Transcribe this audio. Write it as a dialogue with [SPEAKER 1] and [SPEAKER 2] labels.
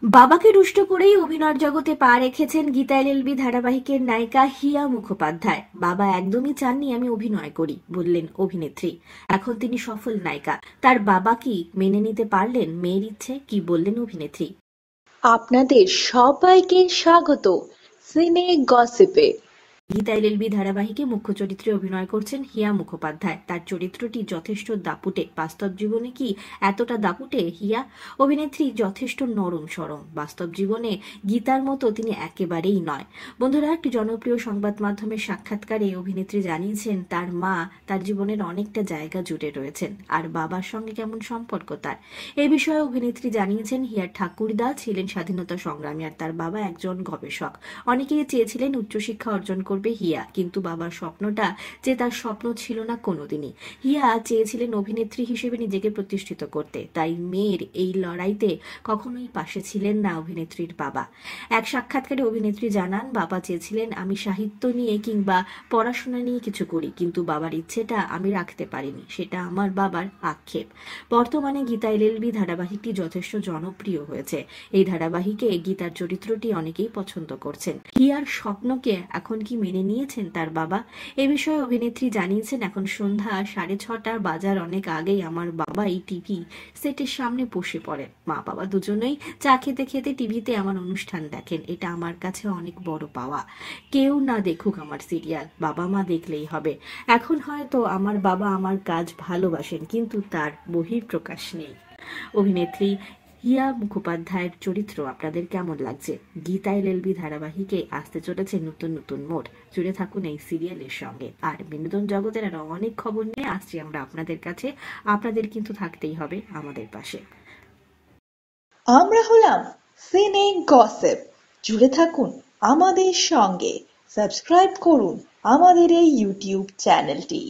[SPEAKER 1] বাবাকে রুষ্ট করেই অভিনয়ের জগতে পা রেখেছেন গীতা এলএলবি ধারাবাহিকের নায়িকা হিয়া মুখোপাধ্যায়। বাবা একদমই চাননি আমি অভিনয় করি, বললেন অভিনেত্রী। এখন তিনি সফল নায়িকা। তার বাবা কি মেনে নিতে পারলেন মেয়ের ইচ্ছে? কি বললেন অভিনেত্রী?
[SPEAKER 2] আপনাদের সবাইকে স্বাগত সিনে গসিপে।
[SPEAKER 1] গীতা এলএলবি ধারাবাহিকে মুখ্য চরিত্রে অভিনয় করছেন হিয়া মুখোপাধ্যায়। তার চরিত্রটি যথেষ্ট দাপুটে। বাস্তব জীবনে কি এতটা দাপুটে হিয়া? অভিনেত্রী যথেষ্ট নরম সরম। বাস্তব জীবনে গীতার মতো তিনি একেবারেই নয়। বন্ধুরা, একটি জনপ্রিয় সংবাদ মাধ্যমের সাক্ষাৎকারে অভিনেত্রী জানিয়েছেন তার মা তার জীবনের অনেকটা জায়গা জুড়ে রয়েছেন, আর বাবার সঙ্গে কেমন সম্পর্ক তার। এ বিষয়ে অভিনেত্রী জানিয়েছেন হিয়ার ঠাকুরদা ছিলেন স্বাধীনতা সংগ্রামী আর তার বাবা একজন গবেষক। অনেকেই চেয়েছিলেন উচ্চশিক্ষা অর্জন করবে হিয়া, কিন্তু বাবার স্বপ্নটা যে তার স্বপ্ন ছিল না কোনোদিনই। হিয়া চেয়েছিলেন অভিনেত্রী হিসেবে নিজেকে প্রতিষ্ঠিত করতে, তাই মেয়ের এই লড়াইতে কখনোই পাশে ছিলেন না অভিনেত্রীর বাবা। এক সাক্ষাৎকারে অভিনেত্রী জানান, বাবা চেয়েছিলেন আমি সাহিত্য নিয়ে কিংবা পড়াশোনা নিয়ে কিছু করি, কিন্তু বাবার ইচ্ছেটা আমি রাখতে পারিনি, সেটা আমার বাবার আক্ষেপ। বর্তমানে গীতা এলএলবি ধারাবাহিকটি যথেষ্ট জনপ্রিয় হয়েছে। এই ধারাবাহিকে গীতার চরিত্রটি অনেকেই পছন্দ করছেন। হিয়ার স্বপ্নকে এখন কি মেনে নিয়েছেন তার বাবা? এ বিষয়ে অভিনেত্রী জানিয়েছেন, এখন সন্ধ্যা 6:30 বাজার অনেক আগেই আমার বাবা এই টিভি সেটের সামনে বসে পড়েন। মা বাবা দুজনেই চা খেতে খেতে টিভিতে আমার অনুষ্ঠান দেখেন। এটা আমার কাছে অনেক বড় পাওয়া। কেউ না দেখুক আমার সিরিয়াল, বাবা মা দেখলেই হবে। এখন হয়তো আমার বাবা আমার কাজ ভালোবাসেন, কিন্তু তার বহিঃপ্রকাশ নেই। অভিনেত্রী হিয়া মুখোপাধ্যায়ের চরিত্র আপনাদের কেমন লাগছে? গীতা এলএলবি ধারাবাহিকে আসতে চলেছে নতুন নতুন মোড়। জুড়ে থাকুন এই সিরিয়ালের সঙ্গে। আর বিনোদন জগতের আরো অনেক খবর নিয়ে আসছি আমরা আপনাদের কাছে। আপনাদের কিন্তু থাকতেই হবে আমাদের পাশে।
[SPEAKER 2] আমরা হলাম সিনে গসিপ। জুড়ে থাকুন আমাদের সঙ্গে, সাবস্ক্রাইব করুন আমাদের এই ইউটিউব চ্যানেলটি।